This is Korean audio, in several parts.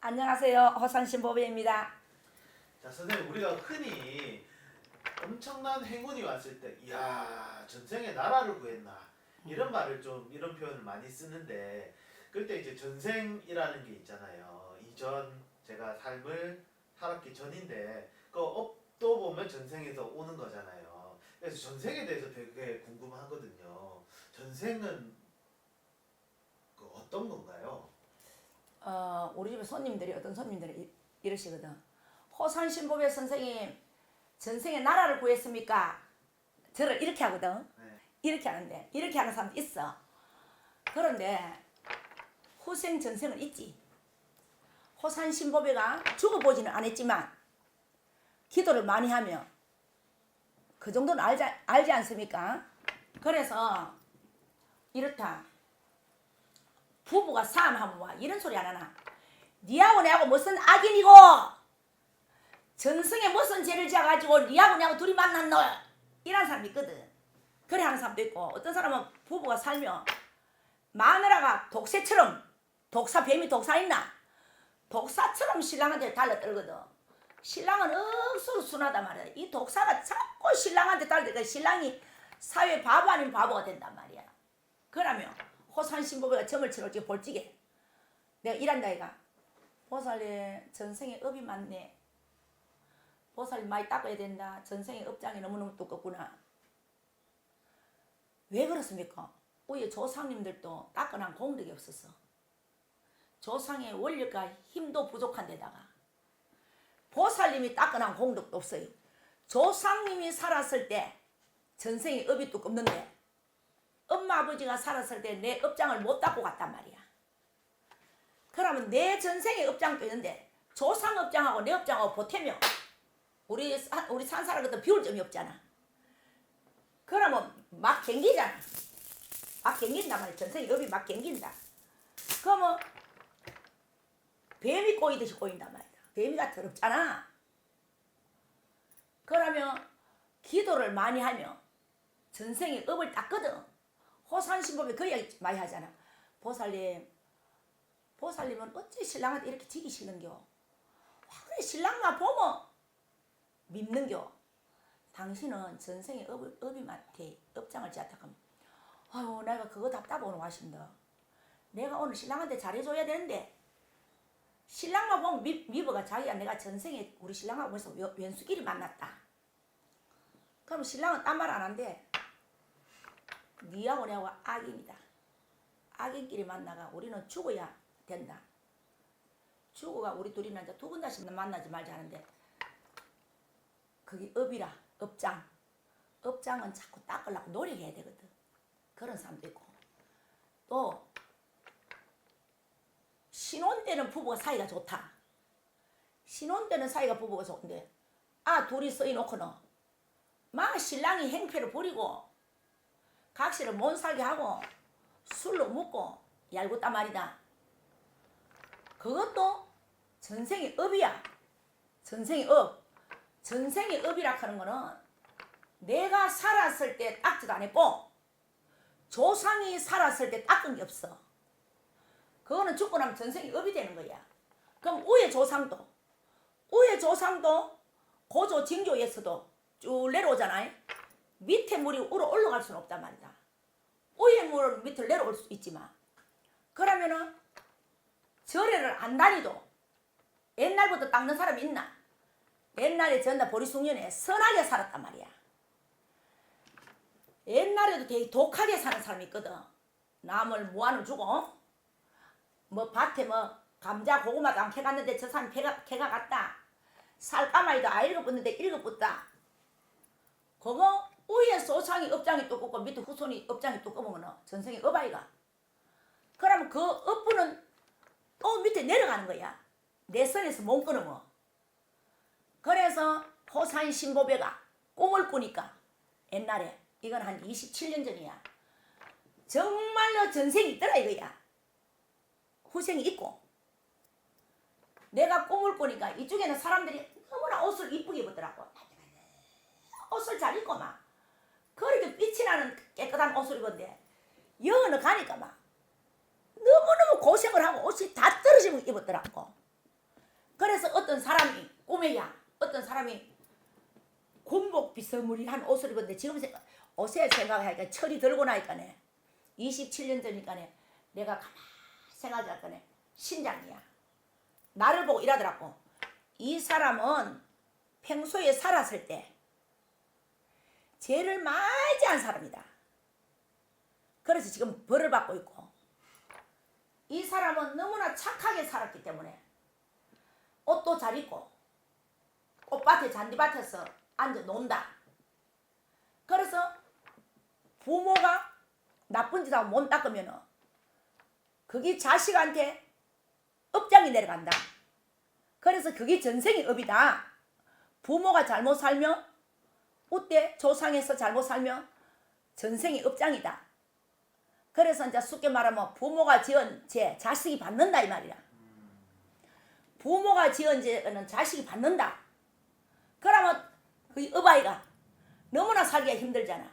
안녕하세요. 호산신보배입니다. 자, 선생님, 우리가 흔히 엄청난 행운이 왔을 때, 이야, 전생에 나라를 구했나, 이런 말을 좀, 이런 표현을 많이 쓰는데, 그때 이제 전생이라는 게 있잖아요. 이전 제가 삶을 살았기 전인데, 그 업도 보면 전생에서 오는 거잖아요. 그래서 전생에 대해서 되게 궁금하거든요. 전생은 그 어떤 건가요? 우리 집에 손님들이 어떤 손님들이 이러시거든. 호산신보배 선생님 전생에 나라를 구했습니까? 저를 이렇게 하거든. 네. 이렇게 하는데 이렇게 하는 사람도 있어. 그런데 후생 전생은 있지. 호산신보배가 죽어보지는 않았지만 기도를 많이 하며 그 정도는 알지 않습니까? 그래서 이렇다. 부부가 싸움하면 와 이런 소리 안 하나. 니하고 내하고 무슨 악인이고 전생에 무슨 죄를 지어가지고 니하고 내하고 둘이 만났노 이런 사람이 있거든. 그래 하는 사람도 있고 어떤 사람은 부부가 살면 마누라가 독새처럼 뱀이 독사 있나 독사처럼 신랑한테 달라떨거든. 신랑은 억수로 순하단 말이야. 이 독사가 자꾸 신랑한테 달라들니까 신랑이 사회 바보 아닌 바보가 된단 말이야. 그러면 호산신보배가 점을 치러지 볼찌게 내가 일한다 이가 보살님 전생에 업이 많네. 보살님 많이 닦아야 된다. 전생에 업장이 너무너무 두껍구나. 왜 그렇습니까? 우리 조상님들도 닦아난 공덕이 없었어. 조상의 원력과 힘도 부족한 데다가 보살님이 닦아난 공덕도 없어요. 조상님이 살았을 때 전생에 업이 두껍는데 엄마 아버지가 살았을 때 내 업장을 못 닦고 갔단 말이야. 그러면 내 전생의 업장도 있는데 조상 업장하고 내 업장하고 보태면 우리 산 사람들도 비울 점이 없잖아. 그러면 막 경기잖아. 막 경긴단 말이야. 전생의 업이 막 경긴다. 그러면 뱀이 꼬이듯이 꼬인단 말이야. 뱀이가 더럽잖아. 그러면 기도를 많이 하면 전생의 업을 닦거든. 호산신보배 그 이야기 많이 하잖아. 보살님은 어찌 신랑한테 이렇게 지기 싫는겨? 그래 신랑만 보면 밉는겨? 당신은 전생에 업이 많대. 업장을 지었다 하면 아유 내가 그거 답답하고 하신다. 내가 오늘 신랑한테 잘해줘야 되는데 신랑만 보면 미버가 자기야 내가 전생에 우리 신랑하고 벌써 왼수끼리 만났다. 그럼 신랑은 딴 말 안 한대. 니하고 내하고 악인이다. 악인끼리 만나가 우리는 죽어야 된다. 죽어가 우리 둘이는 이제 두 번 다시 만나지 말자 하는데 그게 업이라. 업장. 업장은 자꾸 닦으려고 노력해야 되거든. 그런 사람도 있고 또 신혼 때는 부부가 사이가 좋다. 신혼 때는 사이가 부부가 좋은데 둘이 써놓고는 막 신랑이 행패를 부리고 각시를 못 살게 하고 술로 먹고 얄궂단 말이다. 그것도 전생의 업이야. 전생의 업. 전생의 업이라 하는 거는 내가 살았을 때 닦지도 안 했고 조상이 살았을 때 닦은 게 없어. 그거는 죽고 나면 전생의 업이 되는 거야. 그럼 우의 조상도 고조 징조에서도 쭉 내려오잖아요. 밑에 물이 우러 올라갈 수는 없단 말이다. 위에 물은 밑으로 내려올 수 있지만 그러면은 절에를 안 다니도 옛날부터 닦는 사람이 있나? 옛날에 전다 보리숙년에 선하게 살았단 말이야. 옛날에도 되게 독하게 사는 사람이 있거든. 남을 무안을 주고 뭐 밭에 뭐 감자 고구마도 안 캐갔는데 저 사람이 캐가 갔다. 살까마이도 읽어붙는데 읽어붙다. 그거 위에 소상이 업장이 두껍고 밑에 후손이 업장이 두꺼우면 전생의 업아이가. 그러면 그 업부는 또 밑에 내려가는 거야. 내 선에서 못 끊으면. 그래서 호산신보배가 꿈을 꾸니까 옛날에 이건 한 27년 전이야. 정말로 전생이 있더라 이거야. 후생이 있고. 내가 꿈을 꾸니까 이쪽에는 사람들이 너무나 옷을 이쁘게 입었더라고. 옷을 잘 입고 막 그렇게 빛이 나는 깨끗한 옷을 입었는데 여기는 가니까 막 너무너무 고생을 하고 옷이 다 떨어지면 입었더라고. 그래서 어떤 사람이 꿈에야 어떤 사람이 군복 비스무리한 옷을 입었는데 지금 옷에 생각하니까 철이 들고 나니까네 27년 전이니까네 내가 가만히 생각하니까네 신장이야. 나를 보고 이러더라고. 이 사람은 평소에 살았을 때 죄를 많이 한 사람이다. 그래서 지금 벌을 받고 있고 이 사람은 너무나 착하게 살았기 때문에 옷도 잘 입고 꽃밭에 잔디밭에서 앉아 논다. 그래서 부모가 나쁜 짓 하고 몸 닦으면은 그게 자식한테 업장이 내려간다. 그래서 그게 전생의 업이다. 부모가 잘못 살면 우때 조상에서 잘못 살면 전생의 업장이다. 그래서 이제 쉽게 말하면 부모가 지은 죄 자식이 받는다 이 말이야. 부모가 지은 죄는 자식이 받는다. 그러면 그 어바이가 너무나 살기가 힘들잖아.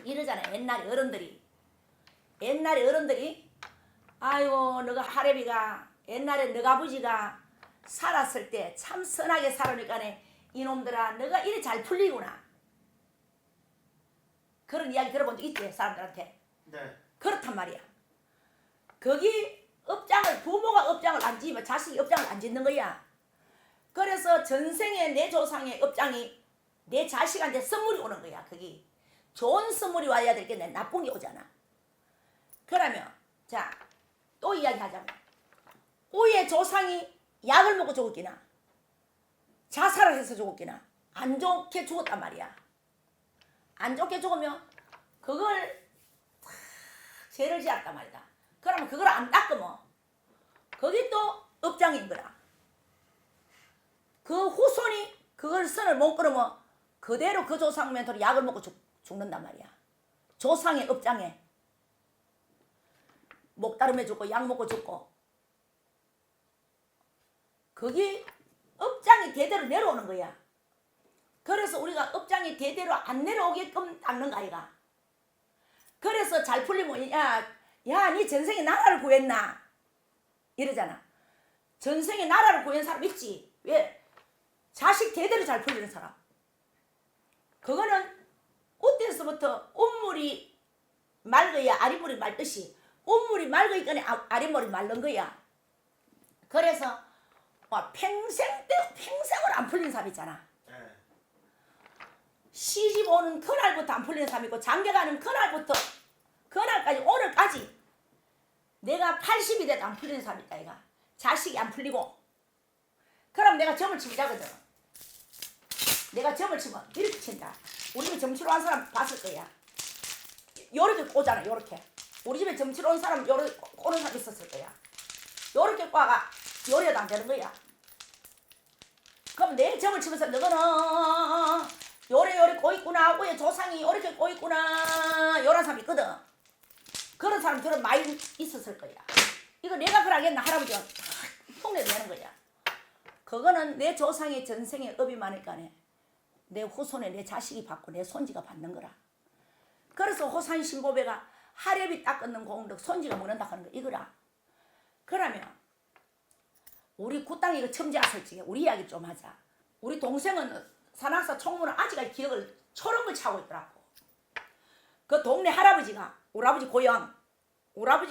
이러잖아. 옛날에 어른들이 아이고 너가 할애비가 옛날에 너가 아버지가 살았을 때 참 선하게 살으니까 이놈들아 너가 이리 잘 풀리구나. 그런 이야기 들어본 적 있지 사람들한테. 네. 그렇단 말이야. 거기 업장을 부모가 업장을 안 지면 자식이 업장을 안 짓는 거야. 그래서 전생에 내 조상의 업장이 내 자식한테 선물이 오는 거야. 거기 좋은 선물이 와야 될 게 나쁜 게 오잖아. 그러면 자 또 이야기하자면 우리의 조상이 약을 먹고 죽었기나 자살을 해서 죽었기나 안 좋게 죽었단 말이야. 안 좋게 죽으면 그걸 죄를 지었단 말이다. 그러면 그걸 안 닦으면 그게 또 업장인 거라. 그 후손이 그걸 선을 못 끌으면 그대로 그 조상 멘토로 약을 먹고 죽는단 말이야. 조상의 업장에 목다름에 죽고 약 먹고 죽고 그게 업장이 대대로 내려오는 거야. 그래서 우리가 업장이 대대로 안 내려오게끔 닦는 거 아이가. 그래서 잘 풀리면 야 니 전생에 나라를 구했나 이러잖아. 전생에 나라를 구한 사람 있지. 왜? 자식 대대로 잘 풀리는 사람. 그거는 어때서부터 온물이 맑아야 아랫물이 맑듯이 온물이 맑으니까 아랫물이 맑은 거야. 그래서 평생을 안 풀린 사람 있잖아. 네. 시집 오는 그날부터 안 풀리는 사람 있고 장가 가는 그날까지 오늘까지 내가 80이 돼도 안 풀리는 사람 있다 이가. 자식이 안 풀리고 그럼 내가 점을 치면 자거든. 내가 점을 치면 이렇게 친다. 우리 집에 점 치러 온 사람 봤을 거야. 요렇게 꼬잖아. 요렇게 우리 집에 점 치러 온 사람 요렇게 꼬는 사람 있었을 거야. 요렇게 꼬아가 요리도 안 되는 거야. 그럼 내 점을 치면서 너거는 요래 꼬있구나. 우리 조상이 요렇게 꼬있구나. 요런 사람 있거든. 그런 사람 저런 많이 있었을 거야. 이거 내가 그러겠나 할아버지가 흉내도 내는 거야. 그거는 내 조상의 전생의 업이 많으니까 내 후손에 내 자식이 받고 내 손지가 받는 거라. 그래서 호산신보배가 하렵이 닦는 공덕 손지가 먹는다 하는 거 이거라. 그러면 우리 구땅 이거 첨지하설지 우리 이야기 좀 하자. 우리 동생은 산악사 총무는 아직까지 기억을 초롱을 차고 있더라고. 그 동네 할아버지가 우리 아버지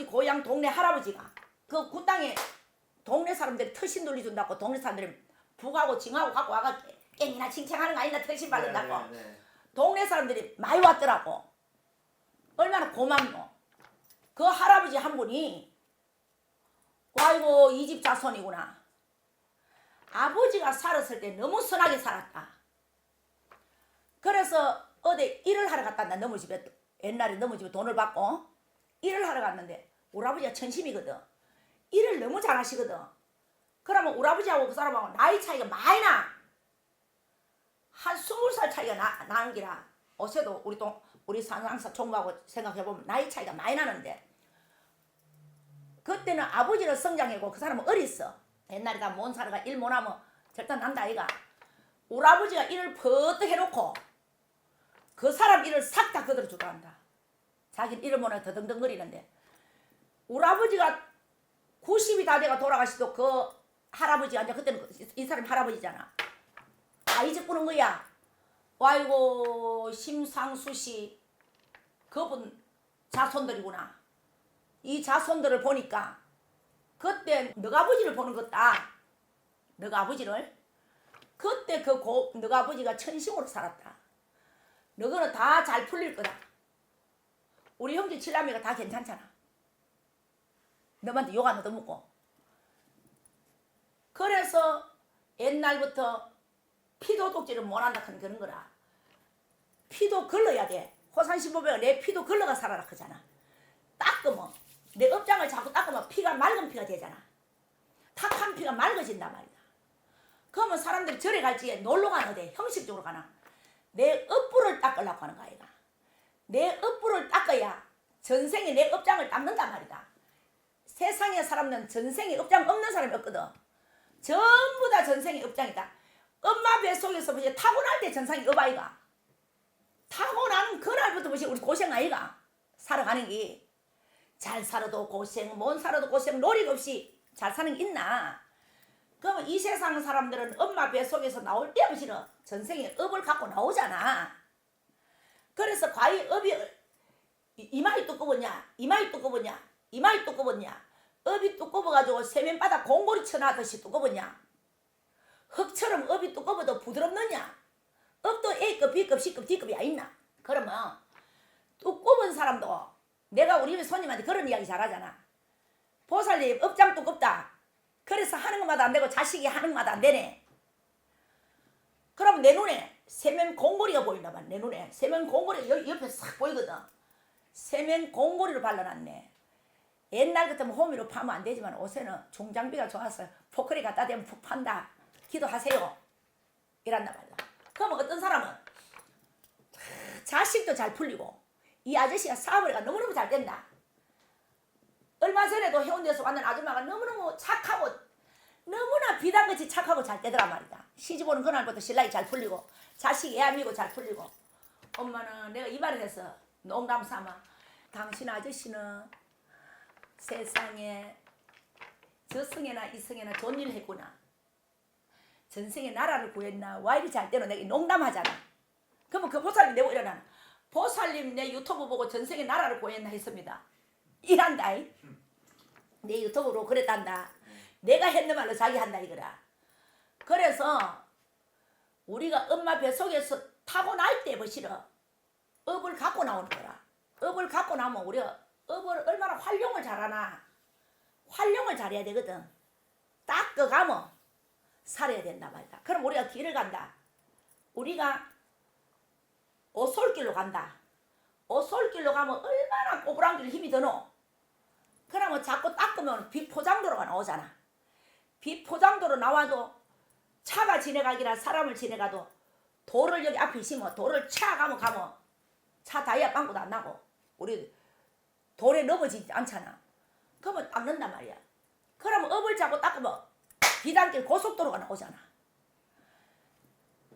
고향 동네 할아버지가 그 구땅에 동네 사람들이 터신 돌려준다고 동네 사람들이 북하고 징하고 갖고 와가 깽이나 칭칭하는 거 아니나 터신 바른다고. 네. 동네 사람들이 많이 왔더라고. 얼마나 고맙노. 그 할아버지 한 분이 아이고 이 집 자손이구나. 아버지가 살았을 때 너무 선하게 살았다. 그래서 어디 일을 하러 갔단다. 너무 집에 옛날에 너무 집에 돈을 받고 일을 하러 갔는데 우리 아버지가 천심이거든. 일을 너무 잘하시거든. 그러면 우리 아버지하고 그 사람하고 나이 차이가 많이 나. 한 20살 차이가 나는 기라. 어제도 우리 산상사 총무하고 생각해보면 나이 차이가 많이 나는데 그때는 아버지는 성장했고 그 사람은 어렸어. 옛날에 다 못 살아가 일 못하면 절대 난다 아이가. 우리 아버지가 일을 퍼뜩 해놓고 그 사람 일을 싹 다 그대로 주도한다. 자기는 일을 못하고 더덩덩거리는데 우리 아버지가 90이 다 돼가 돌아가시도 그 할아버지가 이제 그때는 이 사람이 할아버지잖아. 다 잊어보는 거야. 아이고 심상수 씨 그분 자손들이구나. 이 자손들을 보니까 그때 너가 아버지를 보는 것다. 너가 아버지를 그때 너가 아버지가 천심으로 살았다. 너거는 다 잘 풀릴 거다. 우리 형제 칠남매가 다 괜찮잖아. 너한테 욕 안 얻어먹고. 그래서 옛날부터 피도 독질을 못한다 하는 그런 거라. 피도 걸러야 돼. 호산신보배가 내 피도 걸러가 살아라 하잖아. 닦으면 내 업장을 자꾸 닦으면 피가 맑은 피가 되잖아. 탁한 피가 맑아진단 말이다. 그러면 사람들이 절에 갈지 놀러 가는데 형식적으로 가나. 내 업부를 닦으려고 하는 거야. 이가. 내 업부를 닦아야 전생에 내 업장을 닦는단 말이다. 세상의 사람은 전생에 업장 없는 사람이 없거든. 전부 다 전생의 업장이다. 엄마 뱃속에서 이제 타고날 때 전생이 업아이가. 타고나는 그날부터 우리 고생 아이가. 살아가는 게. 잘 살아도 고생, 못 살아도 고생, 노력 없이 잘 사는 게 있나? 그러면 이 세상 사람들은 엄마 뱃속에서 나올 때부터 전생에 업을 갖고 나오잖아. 그래서 과연 업이 이마이 두꺼웠냐? 이마이 두꺼웠냐? 이마이 두꺼웠냐? 업이 두꺼워가지고 세면바닥 공고리 쳐놔듯이 두꺼웠냐? 흙처럼 업이 두꺼워도 부드럽느냐? 업도 A급, B급, C급, D급이 있나? 그러면 두꺼운 사람도 내가 우리 손님한테 그런 이야기 잘하잖아. 보살님 업장 두껍다. 그래서 하는 것마다 안 되고 자식이 하는 것마다 안 되네. 그럼 내 눈에 세면 공고리가 보인다 말. 내 눈에 세면 공고리가 여기 옆에 싹 보이거든. 세면 공고리로 발라놨네. 옛날 같으면 호미로 파면 안 되지만 옷에는 중장비가 좋아서 포크리 갖다 대면 푹 판다. 기도하세요. 이란단 말이야. 그러면 어떤 사람은 자식도 잘 풀리고 이 아저씨가 사업을 너무너무 잘 된다. 얼마 전에도 해운대에서 왔는 아줌마가 너무너무 착하고 너무나 비단같이 착하고 잘 되더란 말이다. 시집 오는 그날부터 신랑이 잘 풀리고 자식이 애미고 잘 풀리고. 엄마는 내가 이 말을 해서 농담 삼아 당신 아저씨는 세상에 저승에나 이승에나 좋은 일 했구나. 전생에 나라를 구했나 와 이리 잘 되노. 내가 농담하잖아. 그러면 그 보살님 내고 일어나는 보살님 내 유튜브 보고 전생에 나라를 구했나 했습니다. 이란다. 내 유튜브로 그랬단다. 내가 했는 말로 자기 한다 이거라. 그래서 우리가 엄마 뱃속에서 타고날 때 보시러 업을 갖고 나오는 거라. 업을 갖고 나면 우리가 업을 얼마나 활용을 잘하나. 활용을 잘해야 되거든. 닦아가면 살아야 된다 말이다. 그럼 우리가 길을 간다. 우리가 오솔길로 간다. 오솔길로 가면 얼마나 꼬부랑길 힘이 드노. 그러면 자꾸 닦으면 비포장도로가 나오잖아. 비포장도로 나와도 차가 지나가기라 사람을 지나가도 돌을 여기 앞에 있으면 돌을 차가면 가면 차 타이어 빵꾸도 안 나고 우리 돌에 넘어지지 않잖아. 그러면 닦는단 말이야. 그러면 업을 자꾸 닦으면 비단길 고속도로가 나오잖아.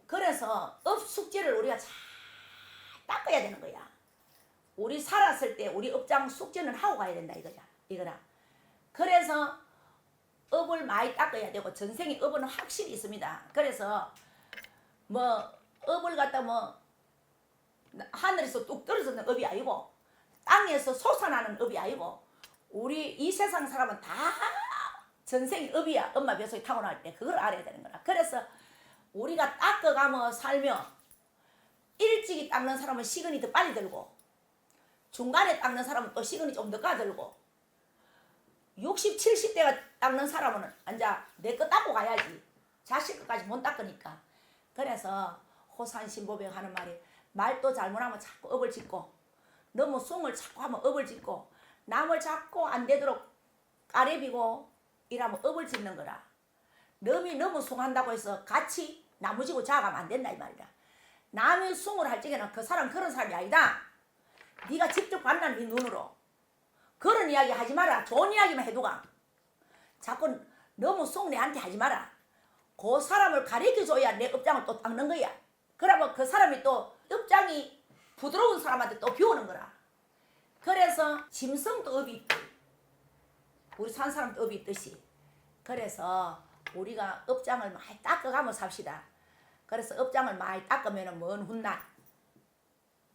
그래서 업 숙제를 우리가 잘 닦아야 되는 거야. 우리 살았을 때 우리 업장 숙제는 하고 가야 된다 이거라. 그래서 업을 많이 닦아야 되고 전생에 업은 확실히 있습니다. 그래서 뭐 업을 갖다 뭐 하늘에서 뚝 떨어지는 업이 아니고 땅에서 솟아나는 업이 아니고 우리 이 세상 사람은 다 전생의 업이야. 엄마 뱃속에 타고날 때 그걸 알아야 되는 거라. 그래서 우리가 닦아가며 살며 일찍이 닦는 사람은 시간이 더 빨리 들고 중간에 닦는 사람은 또 시간이 좀 더 가들고 60, 70대가 닦는 사람은 앉아 내 거 닦고 가야지. 자식 것까지 못 닦으니까. 그래서 호산신보백 하는 말이 말도 잘못하면 자꾸 업을 짓고 너무 숭을 자꾸 하면 업을 짓고 남을 자꾸 안 되도록 까레비고 이러면 업을 짓는 거라. 남이 너무 숭한다고 해서 같이 나무지고 자가면 안 된다 이 말이다. 남이 숭을 할 적에는 그 사람 그런 사람이 아니다. 네가 직접 만난 네 눈으로. 그런 이야기 하지 마라. 좋은 이야기만 해두가. 자꾸 너무 속 내한테 하지 마라. 그 사람을 가르쳐줘야 내 업장을 또 닦는 거야. 그러면 그 사람이 또 업장이 부드러운 사람한테 또 비우는 거라. 그래서 짐승도 업이 있고 우리 산 사람도 업이 있듯이. 그래서 우리가 업장을 많이 닦아가며 삽시다. 그래서 업장을 많이 닦으면 먼 훗날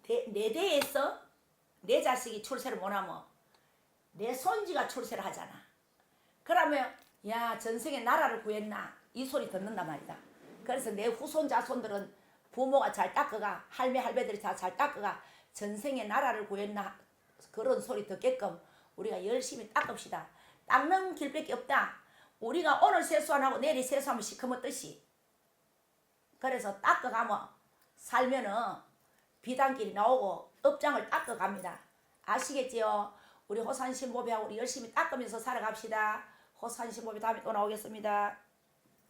내 대에서 내 자식이 출세를 못하면 내 손지가 출세를 하잖아. 그러면 야 전생에 나라를 구했나 이 소리 듣는단 말이다. 그래서 내 후손 자손들은 부모가 잘 닦아가 할매 할배들이 다 잘 닦아가 전생에 나라를 구했나 그런 소리 듣게끔 우리가 열심히 닦읍시다. 닦는 길밖에 없다. 우리가 오늘 세수 안 하고 내일 세수하면 시커먼 뜻이. 그래서 닦아가면 살면은 비단길이 나오고 업장을 닦아갑니다. 아시겠지요? 우리 호산신보배하고 우리 열심히 닦으면서 살아갑시다. 호산신보배 다음에 또 나오겠습니다.